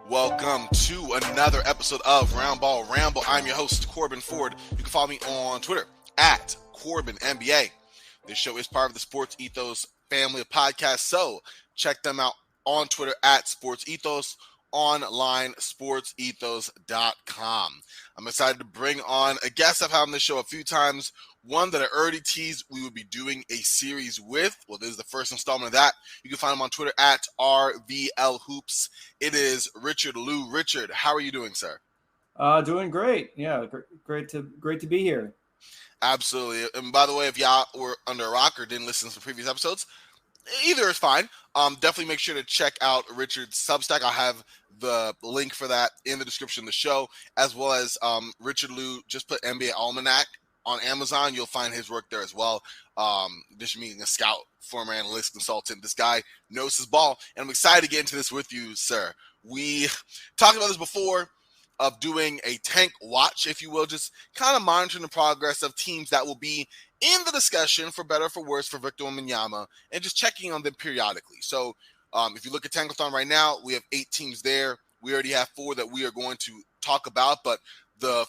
Welcome to another episode of Roundball Ramble. I'm your host, Corbin Ford. You can follow me on Twitter at CorbinNBA. This show is part of the Sports Ethos family of podcasts, so check them out on Twitter at Sports Ethos, online sportsethos.com. I'm excited to bring on a guest I've had on this show a few times, one that I already teased we would be doing a series with. Well, this is the first installment of that. You can find him on Twitter at RVLHoops. It is Richard Liu. Richard, how are you doing, sir? Doing great. Yeah, great to be here. Absolutely. And by the way, if y'all were under a rock or didn't listen to the previous episodes, either is fine. Definitely make sure to check out Richard's Substack. I'll have the link for that in the description of the show, as well as Richard Liu just put NBA Almanac on Amazon. You'll find his work there as well. Just meeting a scout, former analyst consultant. This guy knows his ball, and I'm excited to get into this with you, sir. We talked about this before, of doing a tank watch, if you will, just kind of monitoring the progress of teams that will be in the discussion, for better or for worse, for Victor Wembenyama, and just checking on them periodically. So if you look at Tankathon right now, we have 8 teams there. We already have 4 that we are going to talk about, but the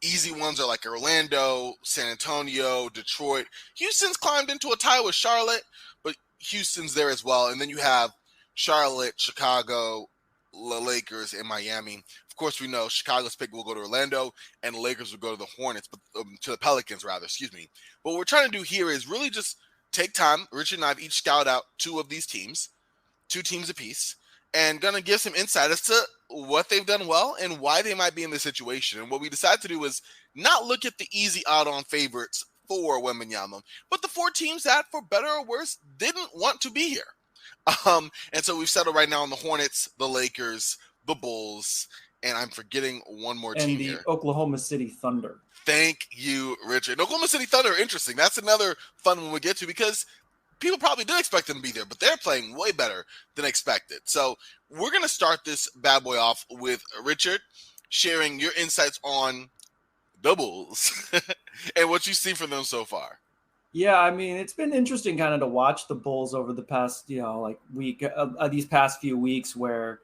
easy ones are like Orlando, San Antonio, Detroit. Houston's climbed into a tie with Charlotte, but Houston's there as well. And then you have Charlotte, Chicago, the Lakers, and Miami. Of course, we know Chicago's pick will go to Orlando, and the Lakers will go to the Hornets, but to the Pelicans, rather. Excuse me. What we're trying to do here is really just take time. Richard and I have each scouted out 2 of these teams, 2 teams apiece, and going to give some insight as to what they've done well and why they might be in this situation. And what we decided to do is not look at the easy odd-on favorites for Wembenyama, but the 4 teams that, for better or worse, didn't want to be here. And so we've settled right now on the Hornets, the Lakers, the Bulls, and I'm forgetting one more team here. And the Oklahoma City Thunder. Thank you, Richard. Oklahoma City Thunder, interesting. That's another fun one we get to, because people probably did expect them to be there, but they're playing way better than expected. So we're going to start this bad boy off with Richard sharing your insights on the Bulls and what you see from them so far. Yeah, I mean, it's been interesting kind of to watch the Bulls over the past, week, these past few weeks, where,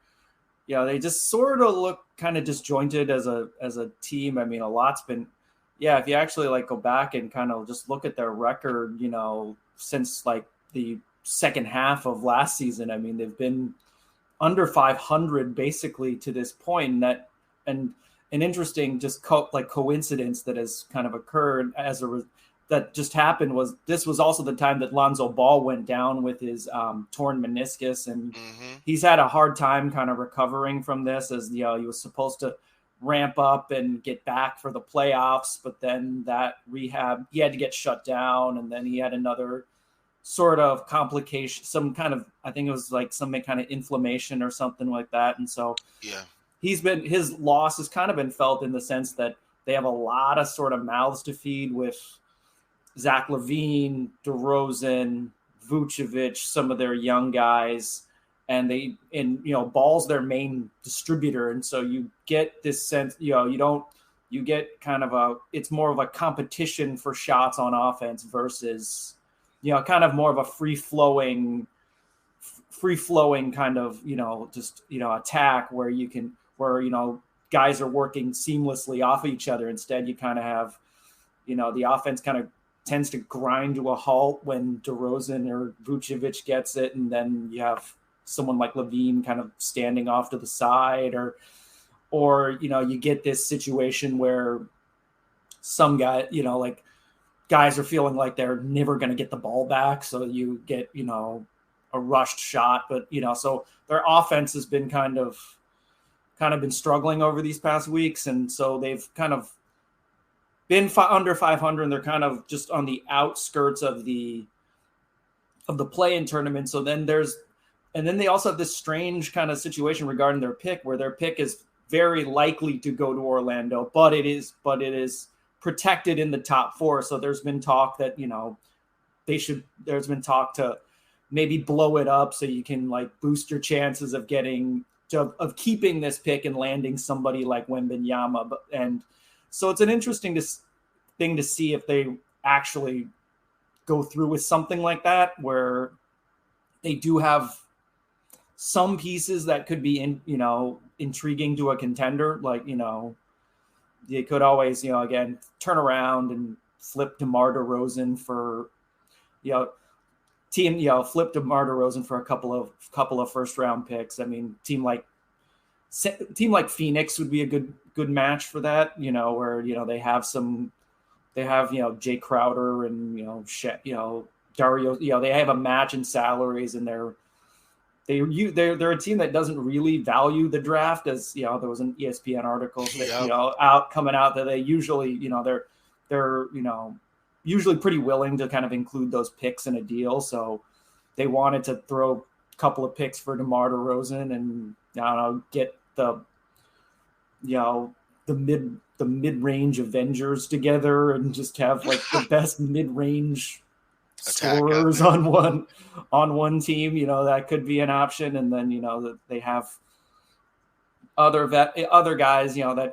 they just sort of look kind of disjointed as a team. I mean, a lot's been, if you actually go back and kind of just look at their record, since the second half of last season, I mean, they've been under 500 basically to this point. And an interesting just coincidence that has kind of occurred that just happened was this was also the time that Lonzo Ball went down with his torn meniscus, and he's had a hard time kind of recovering from this, as he was supposed to ramp up and get back for the playoffs, but then that rehab, he had to get shut down, and then he had another sort of complication, some kind of, I think it was some kind of inflammation or something like that. And so his loss has kind of been felt in the sense that they have a lot of sort of mouths to feed with Zach LaVine, DeRozan, Vucevic, some of their young guys, and Ball's their main distributor. And so you get this sense, you get kind of it's more of a competition for shots on offense versus, kind of more of a free flowing kind of, attack where guys are working seamlessly off of each other. Instead, you kind of have, the offense kind of tends to grind to a halt when DeRozan or Vucevic gets it, and then you have someone like Levine kind of standing off to the side, or you get this situation where some guy, like guys are feeling like they're never going to get the ball back, so you get a rushed shot, but so their offense has been kind of been struggling over these past weeks, and so they've kind of been under 500, and they're kind of just on the outskirts of the play-in tournament. So then then they also have this strange kind of situation regarding their pick, where their pick is very likely to go to Orlando, but it is protected in the top 4. So there's been talk that there's been talk to maybe blow it up so you can like boost your chances of keeping this pick and landing somebody like Wembenyama. And so it's an interesting thing to see if they actually go through with something like that, where they do have some pieces that could be intriguing to a contender. Like, they could always, again, turn around and flip DeMar DeRozan for, flip DeMar DeRozan for a couple of first round picks. I mean, team like Phoenix would be a good match for that, where, they have Jay Crowder and, Dario, they have a match in salaries, and they're a team that doesn't really value the draft, as there was an ESPN article that coming out that they usually they're usually pretty willing to kind of include those picks in a deal. So they wanted to throw a couple of picks for DeMar DeRozan and get the mid-range Avengers together and just have like the best mid-range scorers on one team. That could be an option. And then that they have other guys, that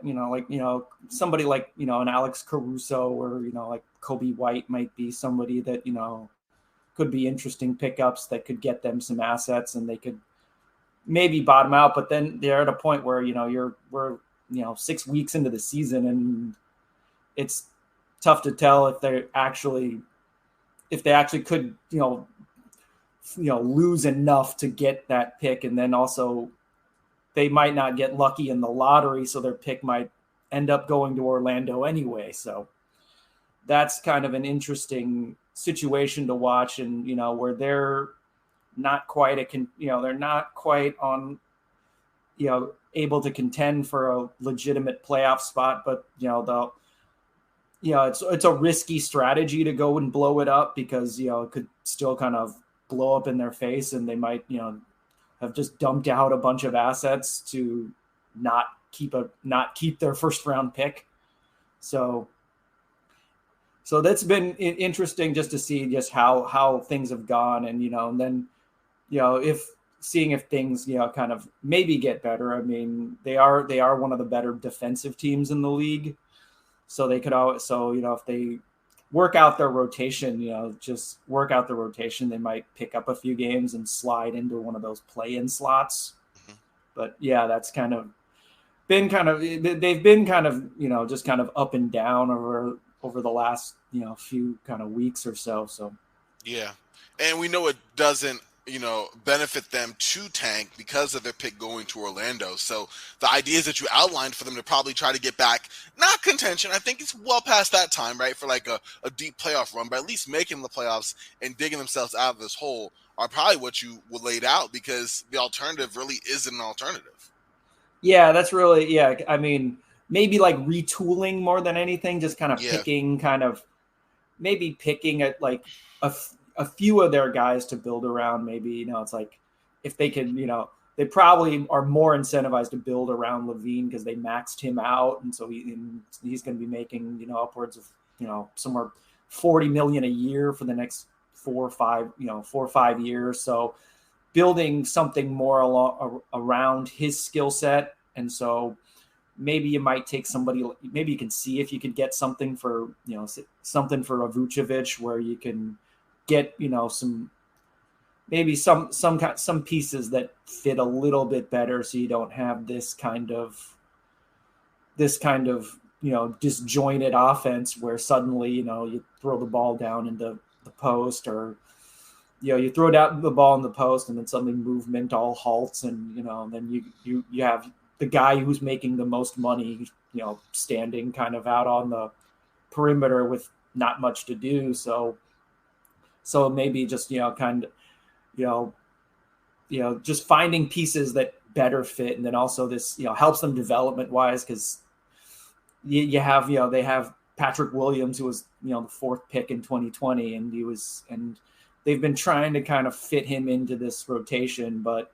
somebody like an Alex Caruso, or like Kobe White might be somebody that could be interesting pickups that could get them some assets, and they could maybe bottom out. But then they're at a point where we're 6 weeks into the season, and it's tough to tell if they actually could, lose enough to get that pick. And then also they might not get lucky in the lottery, so their pick might end up going to Orlando anyway. So that's kind of an interesting situation to watch, and, where they're not quite they're not quite on, able to contend for a legitimate playoff spot, but, it's a risky strategy to go and blow it up, because, it could still kind of blow up in their face, and they might, have just dumped out a bunch of assets to not keep their first round pick. So that's been interesting just to see just how things have gone, and, and then, if things, kind of maybe get better. I mean, they are one of the better defensive teams in the league. So they could always, if they work out their rotation, they might pick up a few games and slide into one of those play-in slots. Mm-hmm. But yeah, that's they've been kind of, just kind of up and down over the last, few kind of weeks or so. So, yeah. And we know it doesn't, benefit them to tank because of their pick going to Orlando. So the ideas that you outlined for them to probably try to get back, not contention, I think it's well past that time, right, for like a deep playoff run, but at least making the playoffs and digging themselves out of this hole are probably what you laid out, because the alternative really isn't an alternative. Yeah, that's really, yeah. I mean, maybe like retooling more than anything, just kind of picking at like a few of their guys to build around. Maybe, it's like if they can, they probably are more incentivized to build around Levine because they maxed him out. And so he's going to be making, upwards of, somewhere $40 million a year for the next 4 or 5 years. So building something more around his skill set. And so maybe you might take somebody, maybe you can see if you could get something for, something for a Vucevic, where you can get, some pieces that fit a little bit better, so you don't have this kind of disjointed offense where suddenly, you throw the ball down into the post, or, you throw down the ball in the post and then suddenly movement all halts, and, then you have the guy who's making the most money, standing kind of out on the perimeter with not much to do. So maybe just, kind of, you know, just finding pieces that better fit. And then also this, helps them development wise, because you have, they have Patrick Williams, who was, the fourth pick in 2020, and they've been trying to kind of fit him into this rotation, but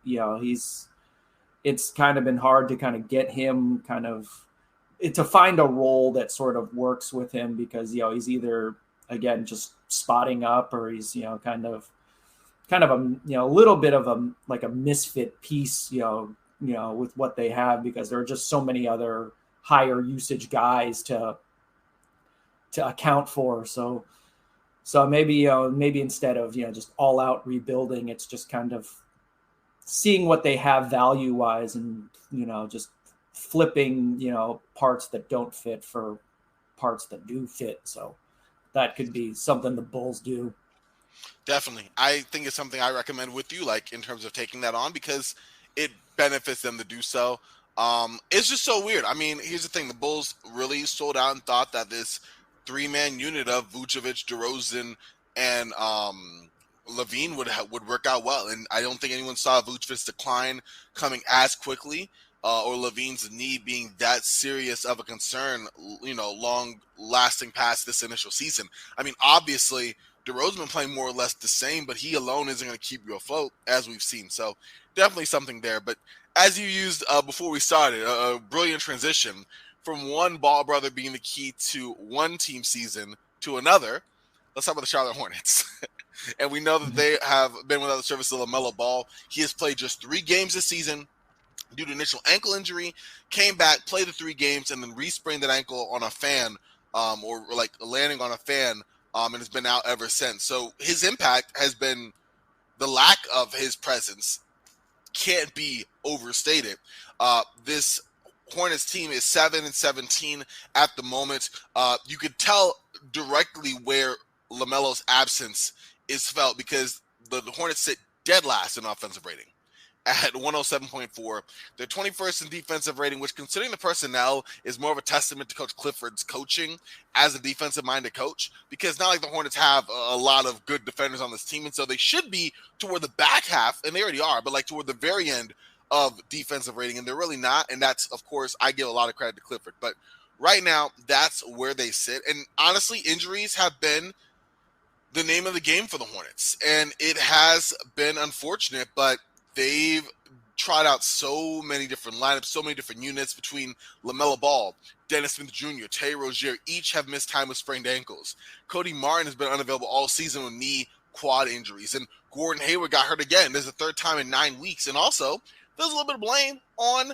it's kind of been hard to kind of get him to find a role that sort of works with him, because he's either, again, just spotting up, or he's kind of a little bit of a misfit piece, with what they have, because there are just so many other higher usage guys to account for. So maybe instead of just all out rebuilding, it's just kind of seeing what they have value wise, and just flipping parts that don't fit for parts that do fit. So that could be something the Bulls do. Definitely. I think it's something I recommend with you, like in terms of taking that on, because it benefits them to do so. It's just so weird. I mean, here's the thing. The Bulls really sold out and thought that this three-man unit of Vucevic, DeRozan, and Levine would work out well. And I don't think anyone saw Vucevic's decline coming as quickly, or Levine's need being that serious of a concern, long lasting past this initial season. I mean, obviously, DeRozan been playing more or less the same, but he alone isn't going to keep you afloat, as we've seen. So definitely something there. But as you used before we started, a brilliant transition from one ball brother being the key to one team season to another. Let's talk about the Charlotte Hornets. And we know that they have been without the service of LaMelo Ball. He has played just 3 games this season due to initial ankle injury, came back, played the 3 games, and then re-sprained that ankle on a fan, or like landing on a fan, and has been out ever since. So his impact has been, the lack of his presence can't be overstated. This Hornets team is 7-17 at the moment. You could tell directly where LaMelo's absence is felt, because the Hornets sit dead last in offensive rating at 107.4. They're 21st in defensive rating, which, considering the personnel, is more of a testament to Coach Clifford's coaching as a defensive-minded coach, because not like the Hornets have a lot of good defenders on this team, and so they should be toward the back half, and they already are, but like toward the very end of defensive rating, and they're really not, and that's, of course, I give a lot of credit to Clifford, but right now, that's where they sit, and honestly, injuries have been the name of the game for the Hornets, and it has been unfortunate, but they've tried out so many different lineups, so many different units between LaMelo Ball, Dennis Smith Jr., Terry Rozier. Each have missed time with sprained ankles. Cody Martin has been unavailable all season with knee quad injuries. And Gordon Hayward got hurt again. There's a third time in 9 weeks. And also, there's a little bit of blame on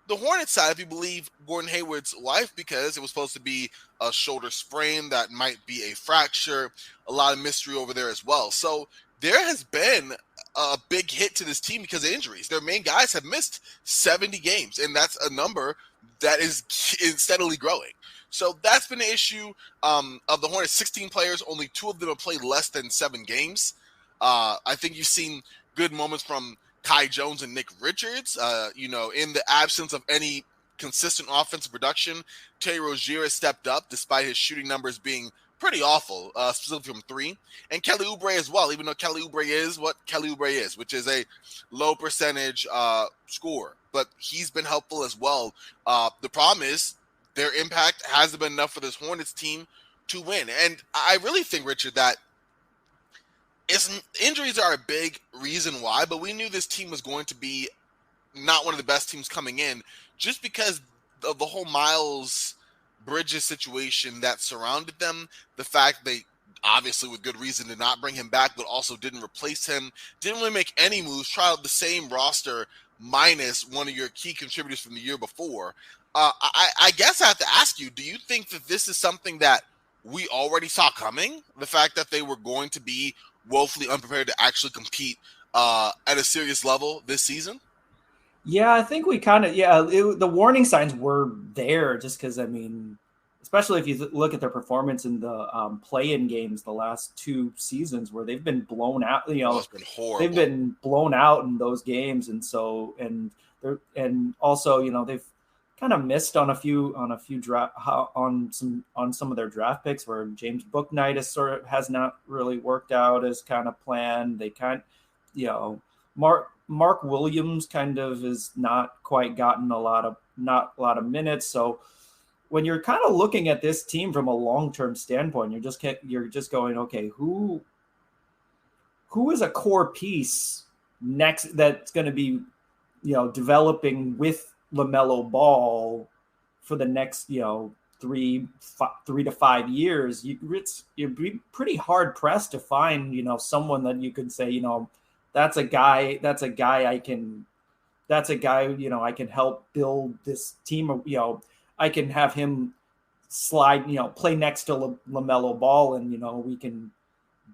the Hornets side, if you believe Gordon Hayward's wife, because it was supposed to be a shoulder sprain that might be a fracture. A lot of mystery over there as well. So there has been a big hit to this team because of injuries. Their main guys have missed 70 games, and that's a number that is steadily growing. So that's been an issue of the Hornets. 16 players, only 2 of them have played less than 7 games. I think you've seen good moments from Kai Jones and Nick Richards. In the absence of any consistent offensive production, Terry Rozier has stepped up despite his shooting numbers being pretty awful, specifically from 3. And Kelly Oubre as well, even though Kelly Oubre is what Kelly Oubre is, which is a low percentage scorer. But he's been helpful as well. The problem is their impact hasn't been enough for this Hornets team to win. And I really think, Richard, that injuries are a big reason why, but we knew this team was going to be not one of the best teams coming in just because of the whole Miles Bridges situation that surrounded them. The fact they obviously, with good reason, did not bring him back, but also didn't replace him, didn't really make any moves, try out the same roster minus one of your key contributors from the year before. I guess I have to ask you, do you think that this is something that we already saw coming? The fact that they were going to be woefully unprepared to actually compete at a serious level this season? Yeah, I think we kind of, the warning signs were there just because, especially if you look at their performance in the play-in games the last 2 seasons where they've been blown out. It's been horrible. They've been blown out in those games, and also they've kind of missed on some of their draft picks where James Bouknight has not really worked out as kind of planned. They Mark Williams kind of is not quite gotten a lot of minutes. So when you're kind of looking at this team from a long-term standpoint, you're just going, okay, who is a core piece next that's going to be, developing with LaMelo Ball for the next, 3 to 5 years? You'd be pretty hard pressed to find, someone that you could say, that's a guy I can help build this team. I can have him slide, play next to LaMelo Ball, and we can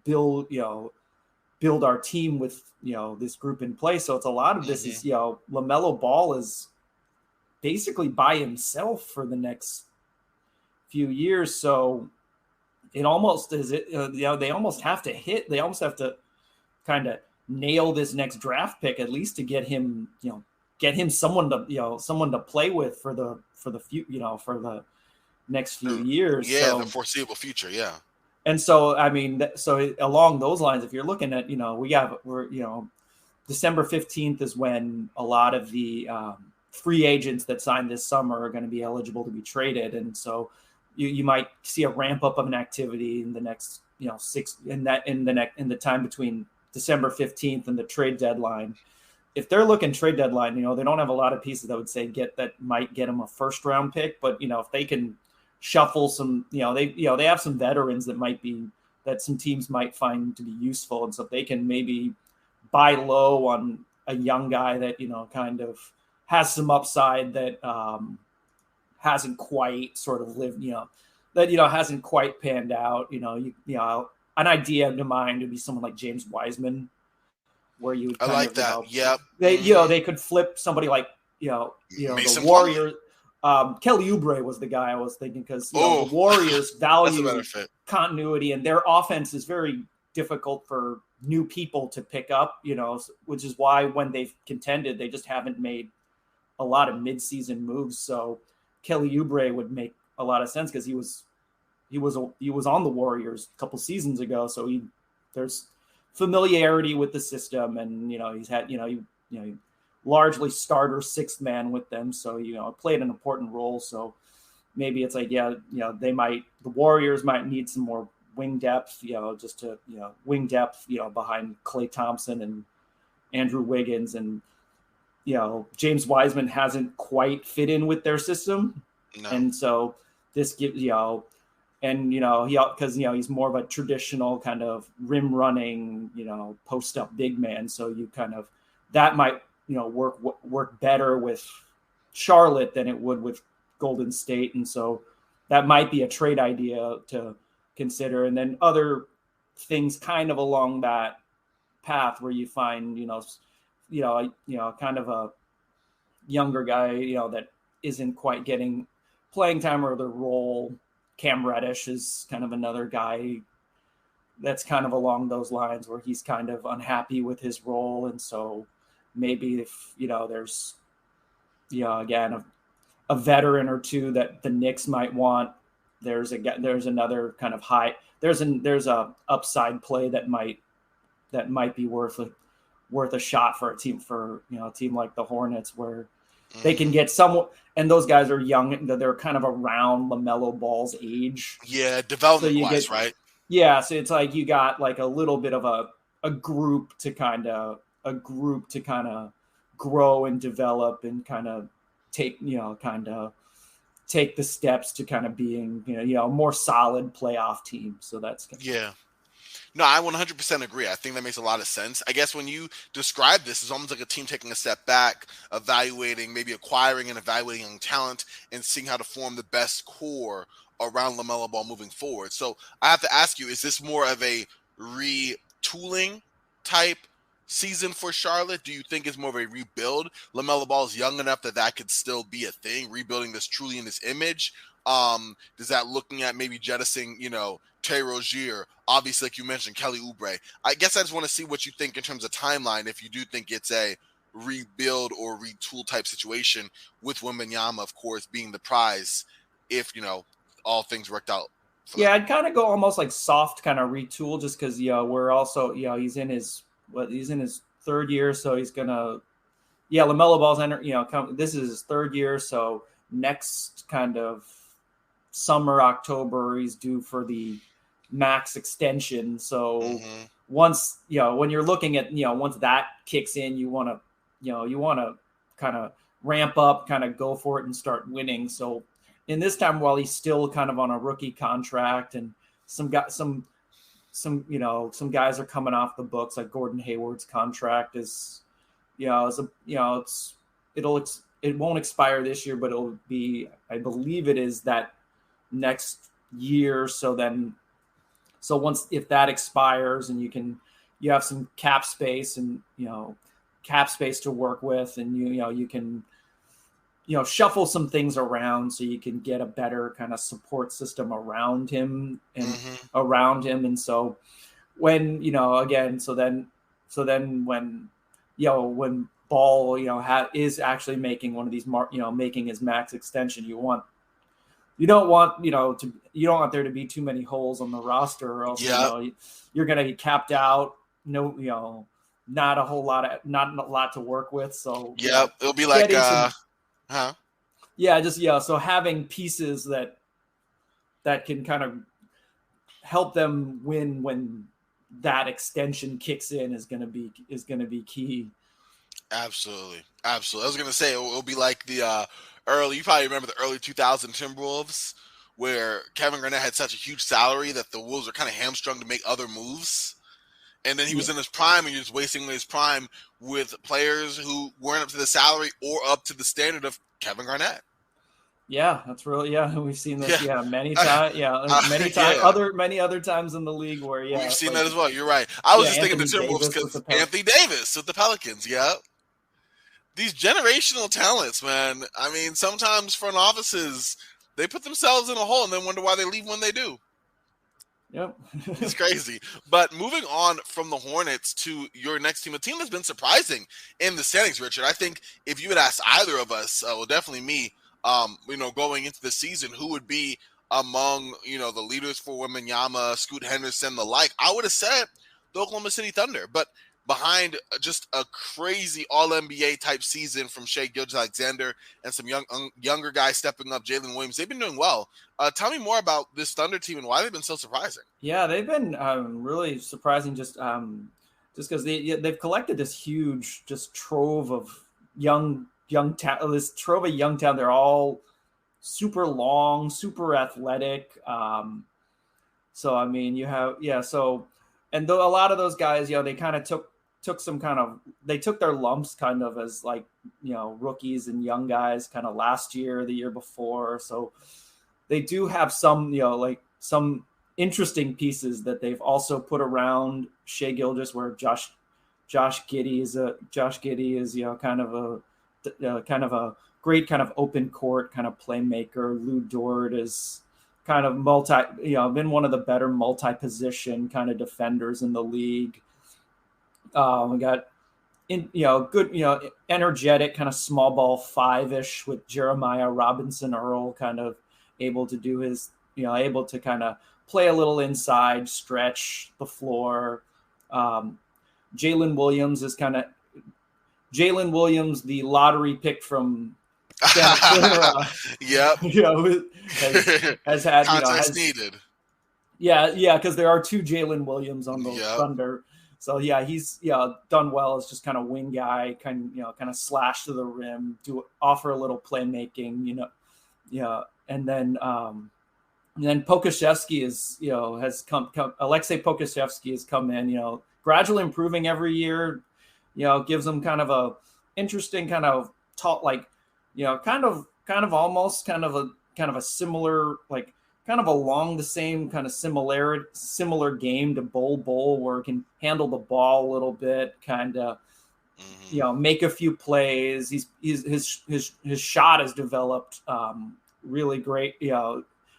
build our team with this group in place. So it's a lot of this is LaMelo Ball is basically by himself for the next few years. So it almost is they almost have to kind of nail this next draft pick at least to get him someone to play with for the for the next few years. The foreseeable future. Yeah. And so, so along those lines, if you're looking at, December 15th is when a lot of the free agents that signed this summer are going to be eligible to be traded. And so you might see a ramp up of an activity in the next, in the time between December 15th and the trade deadline. If they're looking trade deadline, they don't have a lot of pieces that would say that might get them a first round pick, but if they can shuffle some, they have some veterans that some teams might find to be useful. And so if they can maybe buy low on a young guy that, kind of has some upside that hasn't quite sort of lived, hasn't quite panned out, an idea in mind would be someone like James Wiseman, where you I like that. Yep. They could flip somebody like, the Warriors. Kelly Oubre was the guy I was thinking, because the Warriors value continuity, and their offense is very difficult for new people to pick up, which is why when they've contended, they just haven't made a lot of midseason moves. So Kelly Oubre would make a lot of sense because he was on the Warriors a couple seasons ago. So there's familiarity with the system, and he's had largely starter sixth man with them, so played an important role. So maybe it's like the Warriors might need some more wing depth, wing depth behind Klay Thompson and Andrew Wiggins, and James Wiseman hasn't quite fit in with their system. No. And so this gives because he's more of a traditional kind of rim running post up big man, so you kind of that might work better with Charlotte than it would with Golden State. And so that might be a trade idea to consider. And then other things kind of along that path where you find, kind of a younger guy, that isn't quite getting playing time or the role. Cam Reddish is kind of another guy that's kind of along those lines where he's kind of unhappy with his role. And so maybe if, there's, again, a veteran or two that the Knicks might want, there's another kind of there's a upside play that might be worth a shot for a team like the Hornets, where they can get someone, and those guys are young, they're kind of around LaMelo Ball's age. Yeah, development-wise, right? Yeah, so it's like you got like a little bit of a group to kind of grow and develop and kind of take the steps to kind of being, a more solid playoff team. So that's yeah. No, I 100% agree. I think that makes a lot of sense. I guess when you describe this, it's almost like a team taking a step back, maybe acquiring and evaluating young talent and seeing how to form the best core around LaMelo Ball moving forward. So I have to ask you, is this more of a retooling type season for Charlotte? Do you think it's more of a rebuild? LaMelo Ball is young enough that could still be a thing, rebuilding this truly in this image. Does that looking at maybe jettisoning, Terry Rozier, obviously, like you mentioned, Kelly Oubre? I guess I just want to see what you think in terms of timeline, if you do think it's a rebuild or retool type situation, with Wembenyama, of course, being the prize if, all things worked out. Yeah, I'd kind of go almost like soft kind of retool, just because, we're also, he's in his third year, so he's gonna, LaMelo Ball's this is his third year, so next kind of summer, October, he's due for the max extension. So once, when you're looking at, once that kicks in, you want to kind of ramp up, kind of go for it and start winning. So in this time, while he's still kind of on a rookie contract, and some guys are coming off the books, like Gordon Hayward's contract is, it won't expire this year, but it'll be, I believe it is that next year. So once, if that expires, and you have some cap space and, cap space to work with, and you can, shuffle some things around so you can get a better kind of support system around him and so when, when Ball, is actually making one of these, making his max extension, you don't want there to be too many holes on the roster, or else, you're going to be capped out. Not a lot to work with. So it'll be like, so having pieces that can kind of help them win when that extension kicks in is going to be key. Absolutely. I was going to say, it'll be like the you probably remember the early 2000 Timberwolves, where Kevin Garnett had such a huge salary that the Wolves were kind of hamstrung to make other moves. And then he was in his prime, and you're just wasting his prime with players who weren't up to the salary or up to the standard of Kevin Garnett. Yeah, that's really, we've seen this, many times. Many other times in the league where, we've seen that as well. You're right. I was just thinking the Timberwolves because Anthony Davis with the Pelicans. Yeah. These generational talents, man. I mean, sometimes front offices, they put themselves in a hole and then wonder why they leave when they do. Yep. It's crazy. But moving on from the Hornets to your next team, a team that's been surprising in the standings, Richard. I think if you had asked either of us, definitely me, going into the season, who would be among, the leaders for Wembenyama, Scoot Henderson, the like, I would have said the Oklahoma City Thunder. But behind just a crazy All-NBA type season from Shai Gilgeous-Alexander and some younger guys stepping up, Jalen Williams, they've been doing well. Tell me more about this Thunder team and why they've been so surprising. Yeah, they've been really surprising, just because they've collected this huge just trove of young talent. This trove of young talent. They're all super long, super athletic. So I mean, you have and a lot of those guys, they kind of took they took their lumps kind of as like, rookies and young guys kind of last year, the year before. So they do have some, some interesting pieces that they've also put around Shai Gilgeous, where Josh Giddey is kind of a great kind of open court kind of playmaker. Lou Dort is kind of been one of the better multi-position kind of defenders in the league. We got good, energetic kind of small ball five-ish with Jeremiah Robinson Earl, kind of able to do his, able to kind of play a little inside, stretch the floor. Jalen Williams, the lottery pick from Santa Clara. Has had context needed. Yeah, because there are two Jalen Williams on the Thunder. So he's done well as just kind of wing guy, kind of slash to the rim, offer a little playmaking, and then Pokusevski has come Alexei Pokusevski has come in, gradually improving every year, gives them kind of a interesting kind of taught, like, kind of almost kind of a similar, like, kind of along the same kind of similar game to Bol, where he can handle the ball a little bit, kind of, make a few plays. His shot has developed really great.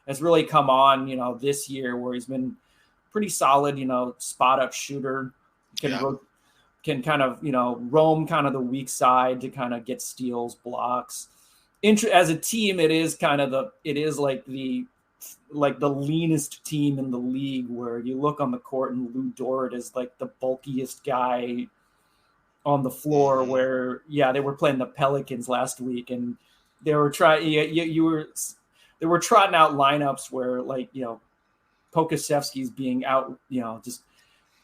Has really come on, this year where he's been pretty solid. Spot up shooter, Yeah. can kind of roam kind of the weak side to kind of get steals, blocks. As a team, it is like the leanest team in the league, where you look on the court and Lou Dort is like the bulkiest guy on the floor. Mm-hmm. Where they were playing the Pelicans last week, and they were they were trotting out lineups where Pokasevsky's being out, just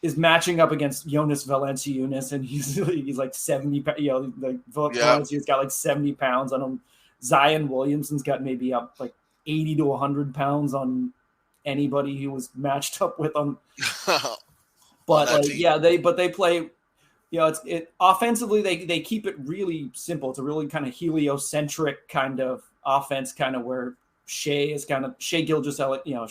is matching up against Jonas Valanciunas, and he's like 70. Valanciunas got like 70 pounds on him. Zion Williamson's got maybe up like 80 to 100 pounds on anybody he was matched up with on. But they play. Offensively they keep it really simple. It's a really kind of heliocentric kind of offense, kind of where Shai Gilgeous-Alexander,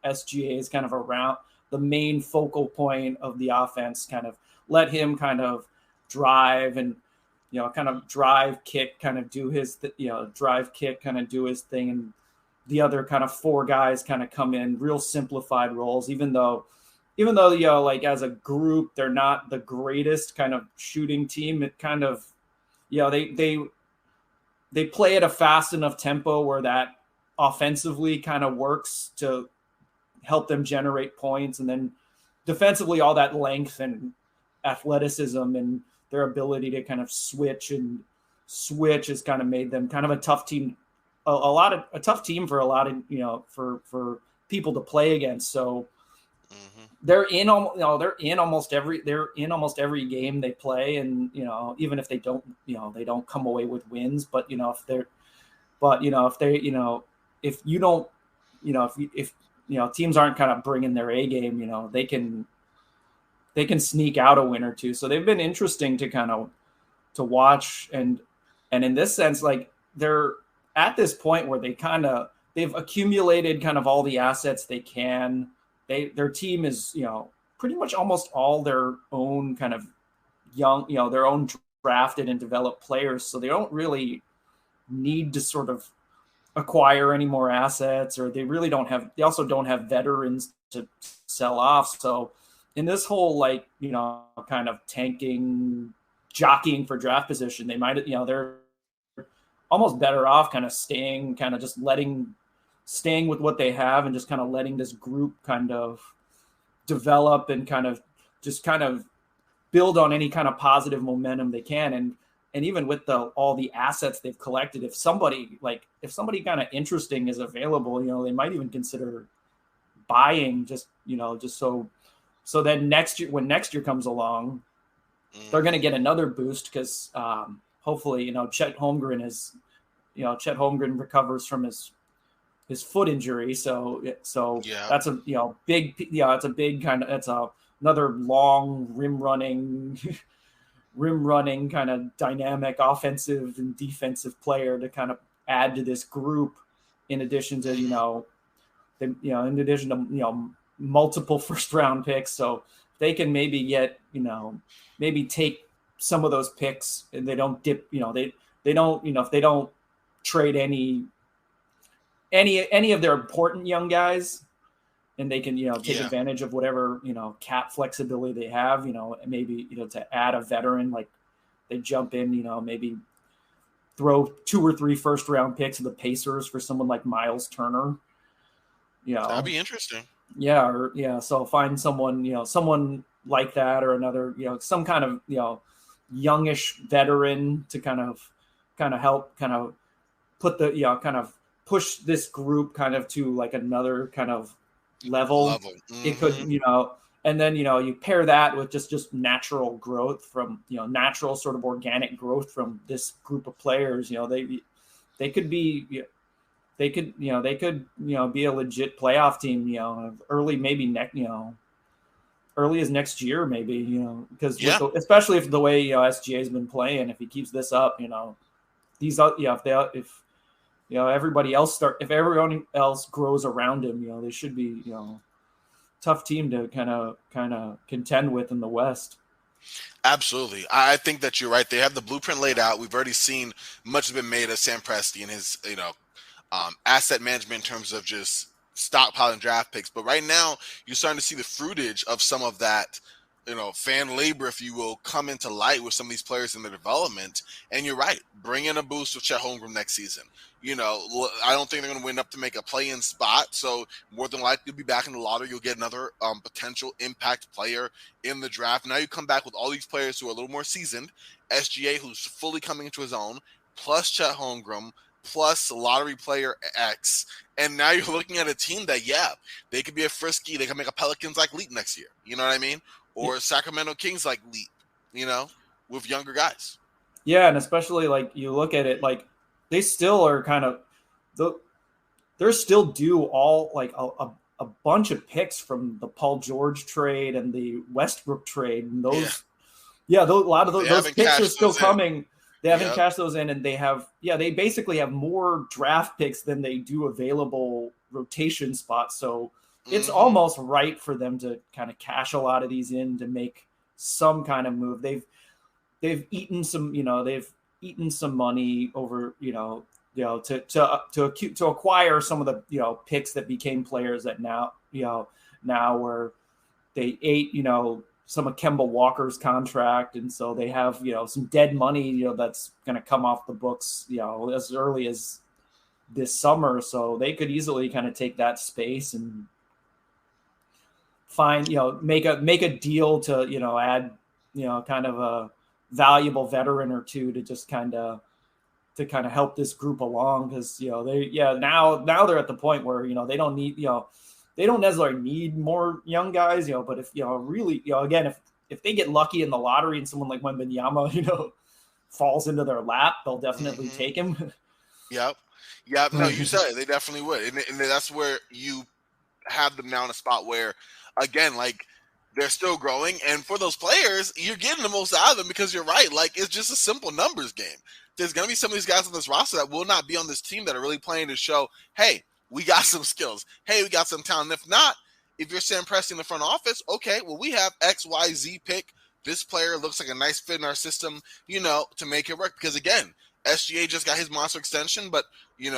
SGA is kind of around the main focal point of the offense. Kind of let him kind of drive and kind of drive kick, kind of do his drive kick, kind of do his thing, and the other kind of four guys kind of come in real simplified roles. Even though as a group they're not the greatest kind of shooting team, it kind of they play at a fast enough tempo where that offensively kind of works to help them generate points, and then defensively all that length and athleticism and their ability to kind of switch has kind of made them kind of a tough team, a tough team for a lot of for people to play against. So they're in almost every game they play, and even if they don't they don't come away with wins, but if teams aren't kind of bringing their A game, they can sneak out a win or two. So they've been interesting to watch, and in this sense, like, they're at this point where they've accumulated kind of all the assets they can. Their team is pretty much almost all their own kind of young, their own drafted and developed players, so they don't really need to sort of acquire any more assets, or they also don't have veterans to sell off. So in this whole kind of tanking, jockeying for draft position, they might they're almost better off kind of staying with what they have and just kind of letting this group kind of develop and kind of build on any kind of positive momentum they can. And even with all the assets they've collected, if somebody kind of interesting is available, they might even consider buying just so then when next year comes along, they're going to get another boost, because hopefully, Chet Holmgren recovers from his foot injury. So that's a big kind of, that's another long rim running kind of dynamic offensive and defensive player to kind of add to this group, in addition to multiple first round picks. So they can maybe get maybe take some of those picks, and they don't dip they don't if they don't trade any of their important young guys, and they can take advantage of whatever cap flexibility they have, maybe to add a veteran, like they jump in, maybe throw 2 or 3 first round picks of the Pacers for someone like Miles Turner. That'd be interesting. So find someone, someone like that, or another, some kind of, youngish veteran to kind of help kind of put the, kind of push this group kind of to like another kind of level. Mm-hmm. It could, and then, you pair that with just natural growth from, natural sort of organic growth from this group of players. They could be, they could be a legit playoff team, early as next year, maybe, because especially if the way, SGA has been playing, if he keeps this up, if everybody else if everyone else grows around him, they should be, tough team to kind of contend with in the West. Absolutely. I think that you're right. They have the blueprint laid out. We've already seen much has been made of Sam Presti and his, asset management in terms of just stockpiling draft picks. But right now, you're starting to see the fruitage of some of that, fan labor, if you will, come into light with some of these players in their development. And you're right, bring in a boost with Chet Holmgren next season. I don't think they're going to win up to make a play-in spot, so more than likely you'll be back in the lottery. You'll get another potential impact player in the draft. Now you come back with all these players who are a little more seasoned. SGA, who's fully coming into his own, plus Chet Holmgren, plus lottery player X, and now you're looking at a team that, they could be a frisky. They can make a Pelicans like leap next year. You know what I mean? Or Sacramento Kings like leap. With younger guys. Yeah, and especially like you look at it, like they still are kind of they're still due all like a bunch of picks from the Paul George trade and the Westbrook trade, and those a lot of those picks are still coming. They haven't cashed those in, and they basically have more draft picks than they do available rotation spots. So it's almost right for them to kind of cash a lot of these in to make some kind of move. They've eaten some money over, to acquire some of the, picks that became players that now where they ate, some of Kemba Walker's contract. And so they have, some dead money, that's going to come off the books, as early as this summer. So they could easily kind of take that space and find, make a deal to, add, kind of a valuable veteran or two to just kind of help this group along. Cause now they're at the point where, they don't need, they don't necessarily need more young guys, but if, really, again, if they get lucky in the lottery and someone like Wembenyama, falls into their lap, they'll definitely take him. Yep. No, you said it. They definitely would. And that's where you have them now in a spot where, again, like, they're still growing. And for those players, you're getting the most out of them because you're right. Like, it's just a simple numbers game. There's going to be some of these guys on this roster that will not be on this team that are really playing to show, hey, we got some skills. Hey, we got some talent. If not, if you're Sam Presti in the front office, okay, well, we have XYZ pick. This player looks like a nice fit in our system, to make it work. Because, again, SGA just got his monster extension, but, in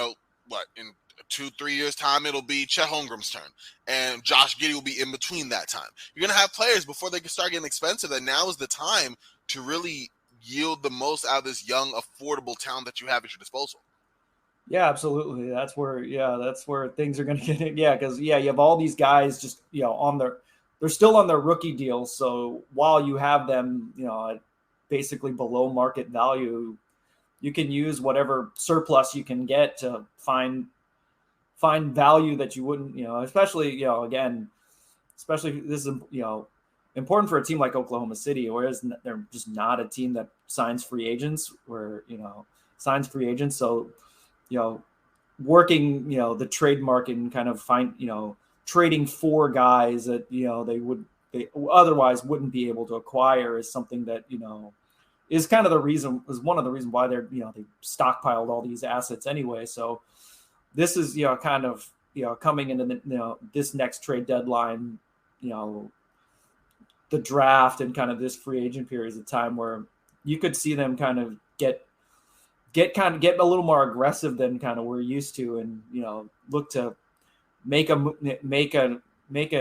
2-3 years' time, it'll be Chet Holmgren's turn. And Josh Giddey will be in between that time. You're going to have players before they can start getting expensive, and now is the time to really yield the most out of this young, affordable talent that you have at your disposal. Yeah, absolutely. That's where things are going to get. Yeah, because you have all these guys just they're still on their rookie deals. So while you have them, basically below market value, you can use whatever surplus you can get to find value that you wouldn't, especially especially this is important for a team like Oklahoma City, whereas they're just not a team that signs free agents. So working, the trade market and kind of trading for guys that, they otherwise wouldn't be able to acquire is something that, is one of the reasons why they're, they stockpiled all these assets anyway. So this is, kind of, coming into the, this next trade deadline, the draft and kind of this free agent period is a time where you could see them kind of get a little more aggressive than kind of we're used to, and look to make a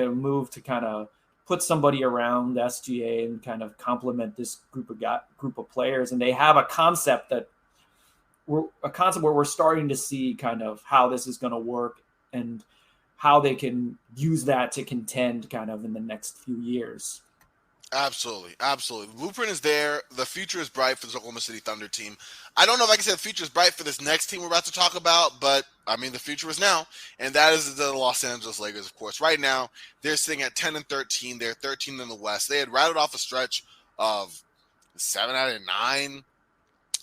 move to kind of put somebody around SGA and kind of complement this group of players. And they have a concept where we're starting to see kind of how this is going to work and how they can use that to contend kind of in the next few years. Absolutely. The blueprint is there. The future is bright for this Oklahoma City Thunder team. I don't know if I can say the future is bright for this next team we're about to talk about, but I mean, the future is now, and that is the Los Angeles Lakers, of course. Right now, they're sitting at 10-13. They're 13 in the West. They had rattled off a stretch of 7 out of 9.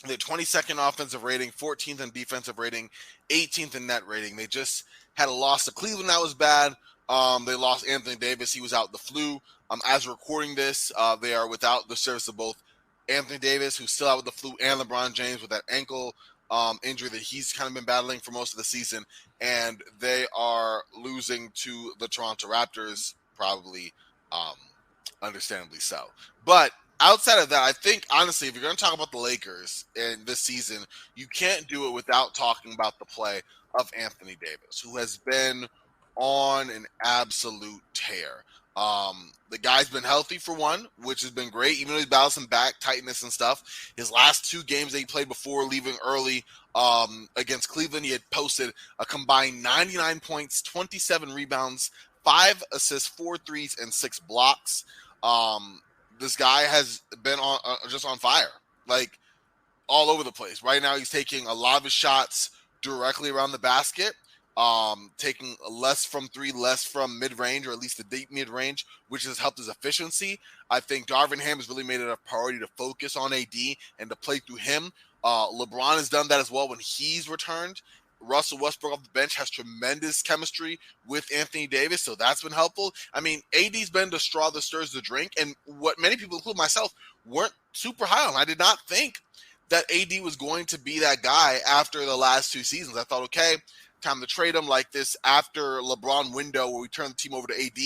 They're 22nd offensive rating, 14th in defensive rating, 18th in net rating. They just had a loss to Cleveland that was bad. They lost Anthony Davis. He was out with the flu. As we're recording this, they are without the service of both Anthony Davis, who's still out with the flu, and LeBron James with that ankle injury that he's kind of been battling for most of the season. And they are losing to the Toronto Raptors, probably understandably so. But outside of that, I think, honestly, if you're going to talk about the Lakers in this season, you can't do it without talking about the play of Anthony Davis, who has been on an absolute tear. The guy's been healthy for one, which has been great, even though he's battled some back tightness and stuff. His last 2 games that he played before leaving early against Cleveland, he had posted a combined 99 points, 27 rebounds, 5 assists, 4 threes, and 6 blocks. This guy has been on just on fire, like all over the place. Right now, he's taking a lot of his shots directly around the basket, taking less from 3, less from mid-range, or at least the deep mid-range, which has helped his efficiency. I think Darvin Ham has really made it a priority to focus on AD and to play through him. LeBron has done that as well when he's returned. Russell Westbrook off the bench has tremendous chemistry with Anthony Davis, so that's been helpful. I mean, AD's been the straw that stirs the drink, and what many people, including myself, weren't super high on. I did not think that AD was going to be that guy after the last 2 seasons. I thought, okay, time to trade him. Like this after LeBron window where we turn the team over to AD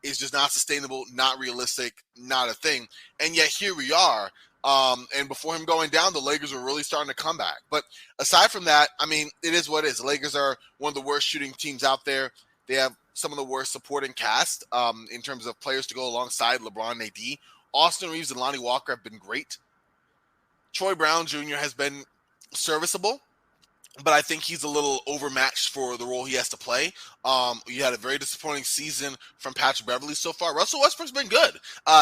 is just not sustainable, not realistic, not a thing. And yet here we are. And before him going down, the Lakers were really starting to come back. But aside from that, I mean, it is what it is. The Lakers are one of the worst shooting teams out there. They have some of the worst supporting cast in terms of players to go alongside LeBron and AD. Austin Reeves and Lonnie Walker have been great. Troy Brown Jr. has been serviceable, but I think he's a little overmatched for the role he has to play. You had a very disappointing season from Patrick Beverley so far. Russell Westbrook's been good.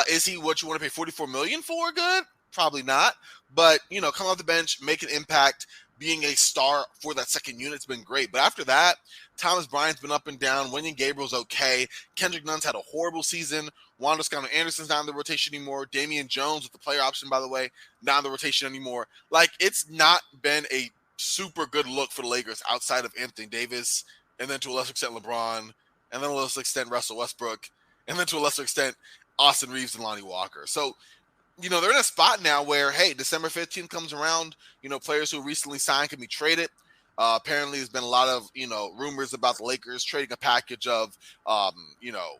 Is he what you want to pay $44 million for? Good? Probably not. But, you know, coming off the bench, make an impact, being a star for that second unit's been great. But after that, Thomas Bryant's been up and down. Wenyen Gabriel's okay. Kendrick Nunn's had a horrible season. Wanda Scotto-Anderson's not in the rotation anymore. Damian Jones with the player option, by the way, not in the rotation anymore. Like, it's not been a super good look for the Lakers outside of Anthony Davis, and then to a lesser extent LeBron, and then a lesser extent Russell Westbrook, and then to a lesser extent Austin Reeves and Lonnie Walker. So, you know, they're in a spot now where, hey, December 15th comes around, you know, players who recently signed can be traded. Apparently there's been a lot of, you know, rumors about the Lakers trading a package of, you know,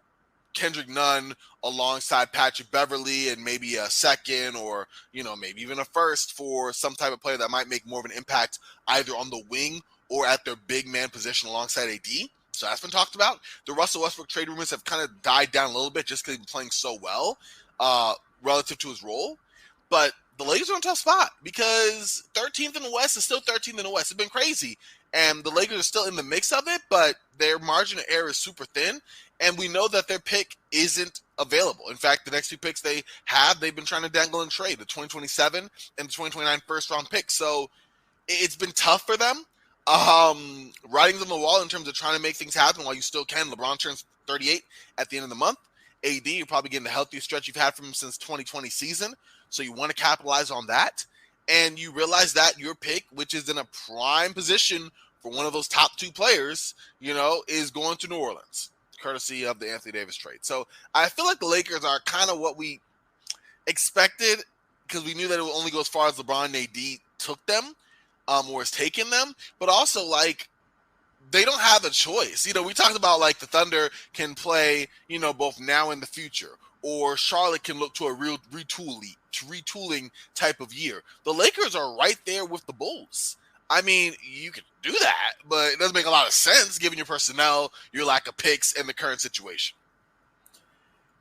Kendrick Nunn alongside Patrick Beverley and maybe a second or, you know, maybe even a first for some type of player that might make more of an impact either on the wing or at their big man position alongside AD. So that's been talked about. The Russell Westbrook trade rumors have kind of died down a little bit just because he's been playing so well relative to his role. But the Lakers are in a tough spot because 13th in the West is still 13th in the West. It's been crazy. And the Lakers are still in the mix of it, but their margin of error is super thin. And we know that their pick isn't available. In fact, the next 2 picks they have, they've been trying to dangle and trade, the 2027 and the 2029 first-round pick. So it's been tough for them. Writings on the wall in terms of trying to make things happen while you still can. LeBron turns 38 at the end of the month. AD, you're probably getting the healthiest stretch you've had from him since 2020 season. So you want to capitalize on that. And you realize that your pick, which is in a prime position for one of those top 2 players, you know, is going to New Orleans, courtesy of the Anthony Davis trade. So I feel like the Lakers are kind of what we expected because we knew that it would only go as far as LeBron and AD took them or has taken them. But also, like, they don't have a choice. You know, we talked about, like, the Thunder can play, you know, both now and the future. Or Charlotte can look to a real retooling type of year. The Lakers are right there with the Bulls. I mean, you could do that, but it doesn't make a lot of sense given your personnel, your lack of picks, and the current situation.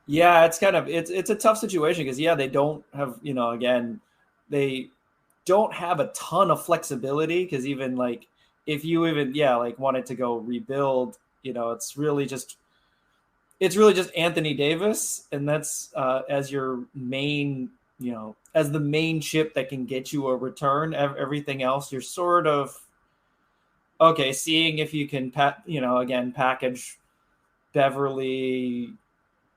Yeah, it's kind of it's a tough situation because they don't have, you know, again, they don't have a ton of flexibility because even like if you even like wanted to go rebuild, you know, it's really just Anthony Davis, and that's as your main, you know, as the main chip that can get you a return. Everything else, you're sort of okay, seeing if you can, again, package Beverly,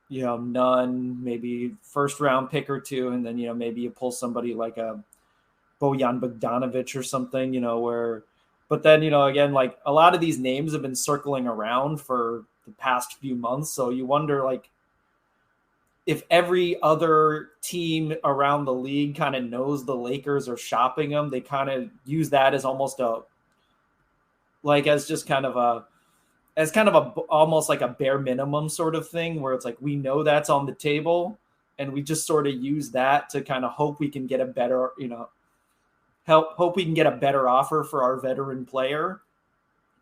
you know, Nunn, maybe first round pick or 2, and then, you know, maybe you pull somebody like a Bojan Bogdanovic or something, you know, where, but then, you know, again, like a lot of these names have been circling around for the past few months. So you wonder, like, if every other team around the league kind of knows the Lakers are shopping them, they kind of use that as almost almost like a bare minimum sort of thing where it's like, we know that's on the table and we just sort of use that to kind of hope we can get a better, you know, hope we can get a better offer for our veteran player.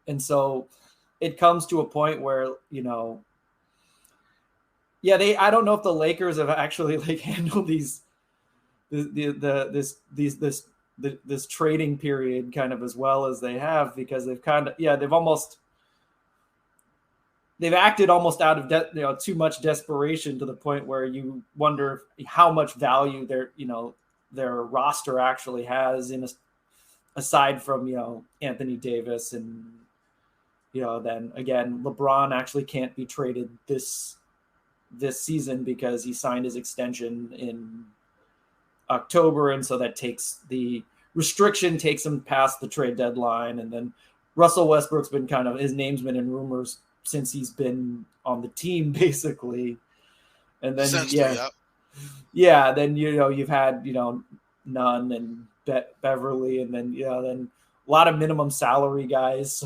And so it comes to a point where, I don't know if the Lakers have actually like handled this trading period kind of as well as they have, because they've they've acted almost out of too much desperation, to the point where you wonder how much value their roster actually has, aside from Anthony Davis, and then again LeBron actually can't be traded this season because he signed his extension in October, and so that takes the restriction takes him past the trade deadline. And then Russell Westbrook's been his name's been in rumors since he's been on the team, basically. And then then you've had Nunn and Beverly, and then then a lot of minimum salary guys.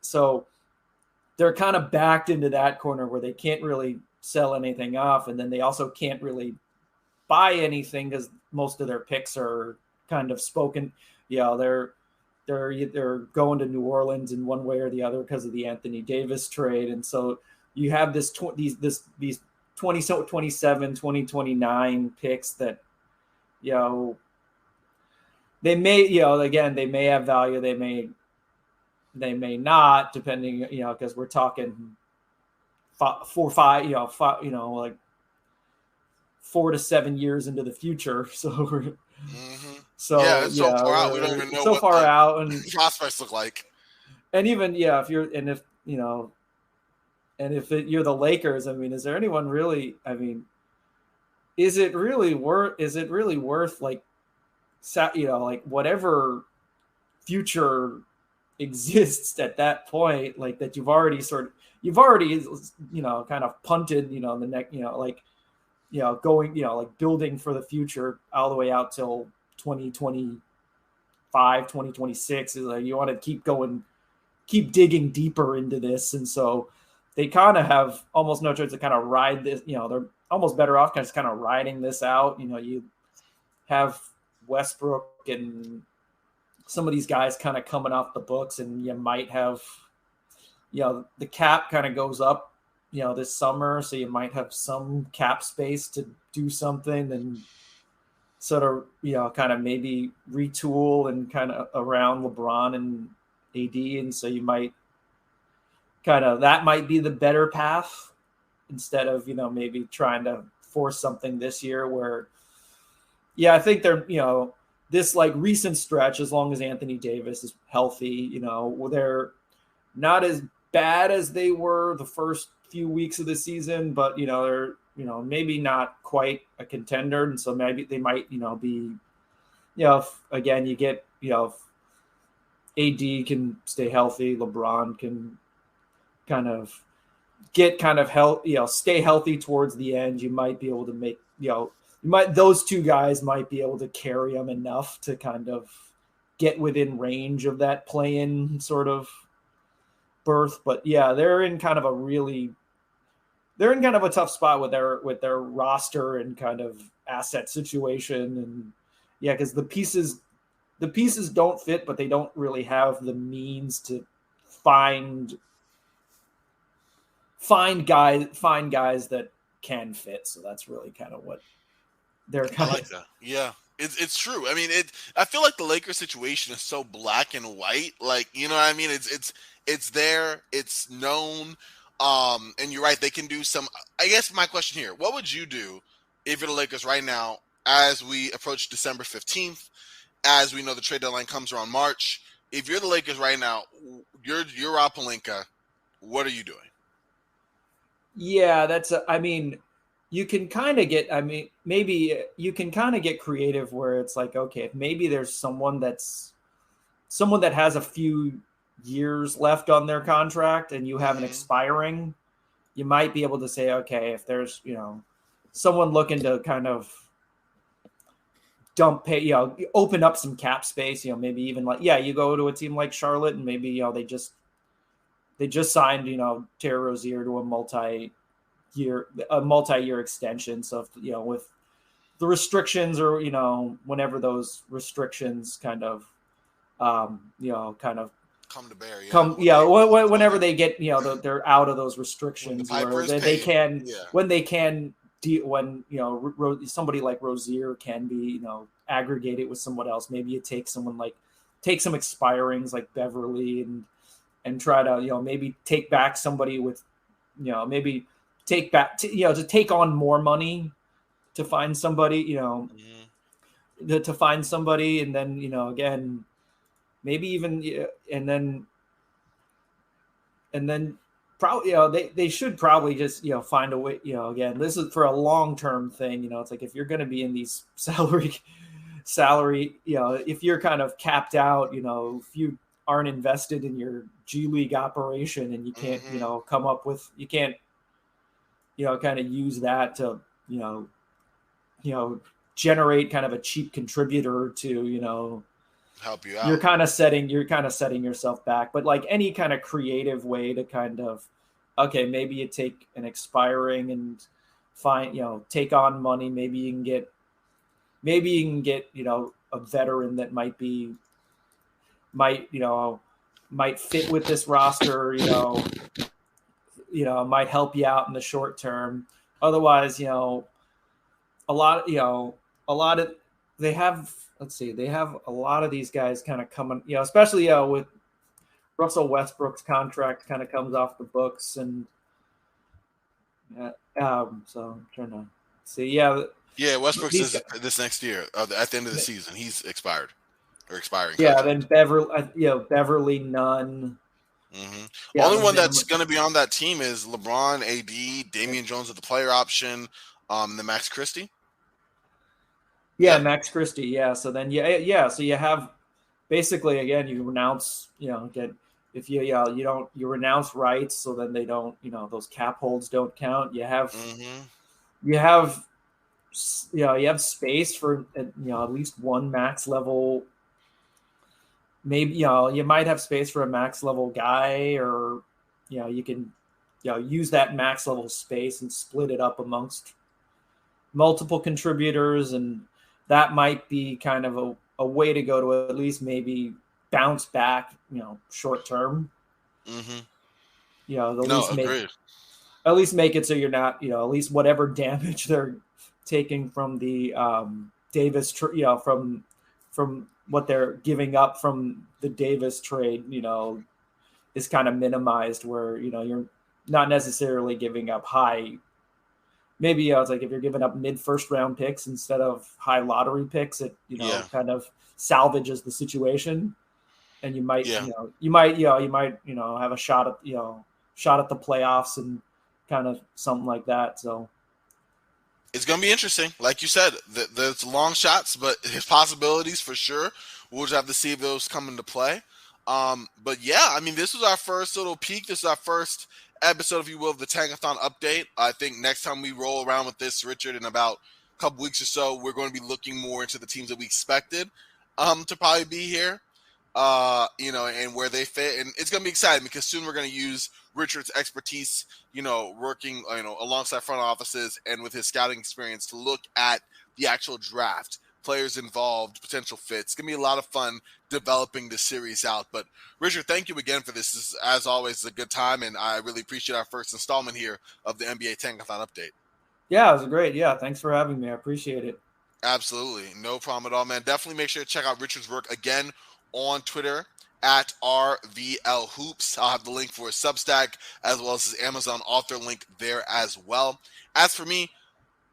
So they're kind of backed into that corner where they can't really sell anything off, and then they also can't really buy anything because most of their picks are kind of spoken. They're either going to New Orleans in one way or the other because of the Anthony Davis trade. And so you have these 2027, 2029 picks that, they may, again, they may have value. They may not, depending, because we're talking 4 to 7 years into the future. So so far out, we don't even know so far out, and prospects look like. And even if you're the Lakers, I mean, is there anyone really? I mean, is it really worth like whatever future exists at that point, like that you've already kind of punted the neck, going, like building for the future all the way out till 2025, 2026 is like, you want to keep digging deeper into this. And so they kind of have almost no choice to kind of ride this, they're almost better off kind of riding this out. You have Westbrook and some of these guys kind of coming off the books, and you might have, the cap kind of goes up this summer, so you might have some cap space to do something and sort of, kind of maybe retool and kind of around LeBron and AD. And so you might that might be the better path, instead of, maybe trying to force something this year where, I think they're, this like recent stretch, as long as Anthony Davis is healthy, they're not as bad as they were the first few weeks of the season, but they're maybe not quite a contender. And so maybe they might be, if, again, you get if AD can stay healthy, LeBron can kind of get stay healthy towards the end, you might be able to make those two guys might be able to carry them enough to kind of get within range of that play-in sort of berth. But they're in kind of a tough spot with their roster and kind of asset situation. And because the pieces don't fit, but they don't really have the means to find guys that can fit. So that's really kind of what they're kind of like that. Yeah. It's true. I mean, I feel like the Lakers situation is so black and white. Like, you know what I mean? It's there, it's known. And you're right, they can do some. I guess my question here, what would you do if you're the Lakers right now, as we approach December 15th, as we know the trade deadline comes around March? If you're the Lakers right now, you're Rob Pelinka, what are you doing? Yeah, you can kind of get, maybe you can kind of get creative where it's like, okay, if maybe there's someone that has a few years left on their contract and you have an expiring, you might be able to say, okay, if there's, someone looking to kind of open up some cap space, maybe even like, you go to a team like Charlotte and maybe, they just signed, Terry Rozier to a multi-year extension. So, with the restrictions or, whenever those restrictions kind of come to bear. Whenever they get, they're out of those restrictions where they can, when they can, when somebody like Rozier can be aggregated with someone else. Maybe you take some expirings like Beverly and try to maybe take back somebody with maybe take back to take on more money to find somebody to find somebody, and then again maybe even and then probably they should probably just find a way. Again, this is for a long-term thing. It's like if you're going to be in these salary if you're kind of capped out, if you aren't invested in your G League operation and you can't come up with, you can't kind of use that to generate kind of a cheap contributor to help you out. You're kind of setting yourself back. But like any kind of creative way to kind of, okay, maybe you take an expiring and find take on money. Maybe you can get a veteran that might fit with this roster, might help you out in the short term. Otherwise, they have a lot of these guys kind of coming, especially with Russell Westbrook's contract kind of comes off the books, and so I'm trying to see. Yeah, Westbrook's is this next year. At the end of the season, he's expiring. Yeah, then Beverly Nunn. Mm-hmm. Only one that's going to be on that team is LeBron, AD, Damian Jones with the player option, the Max Christie. Yeah, Max Christie. Yeah, so then so you have basically again you renounce if you renounce rights, so then they don't those cap holds don't count. You have space for at least one max level. Maybe you might have space for a max level guy, or you can use that max level space and split it up amongst multiple contributors, and that might be kind of a way to go to at least maybe bounce back short term. At least make it so you're not at least whatever damage they're taking from the Davis from what they're giving up from the Davis trade, is kind of minimized, where, you're not necessarily giving up high. Maybe it's like if you're giving up mid first round picks instead of high lottery picks, it, kind of salvages the situation. And you might, you might have a shot at the playoffs and kind of something like that. So it's going to be interesting. Like you said, there's long shots, but there's possibilities for sure. We'll just have to see if those come into play. But yeah, I mean, this was our first little peek. This is our first episode, if you will, of the Tankathon update. I think next time we roll around with this, Richard, in about a couple weeks or so, we're going to be looking more into the teams that we expected to probably be here, and where they fit. And it's going to be exciting because soon we're going to use Richard's expertise, working, alongside front offices and with his scouting experience to look at the actual draft, players involved, potential fits. It's going to be a lot of fun developing this series out. But Richard, thank you again for this. This is, as always, a good time, and I really appreciate our first installment here of the NBA Tankathon update. Yeah, it was great. Yeah, thanks for having me. I appreciate it. Absolutely. No problem at all, man. Definitely make sure to check out Richard's work again on Twitter at RVL Hoops. I'll have the link for his Substack as well as his Amazon author link there as well. As for me,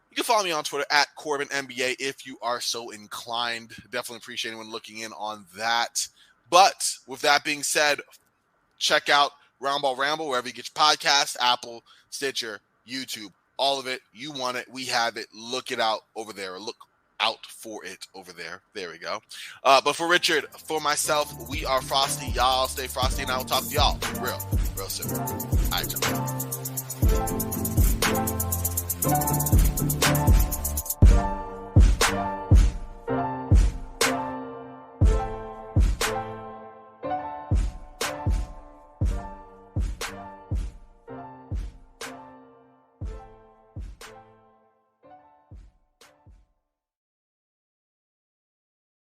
you can follow me on Twitter at Corbin NBA if you are so inclined. Definitely appreciate anyone looking in on that. But with that being said, check out Roundball Ramble wherever you get your podcast, Apple, Stitcher, YouTube, all of it. You want it, we have it. Look it out over there, or look out for it over there. There we go. But for Richard, for myself, we are Frosty. Y'all stay frosty, and I will talk to y'all real soon. All right, y'all.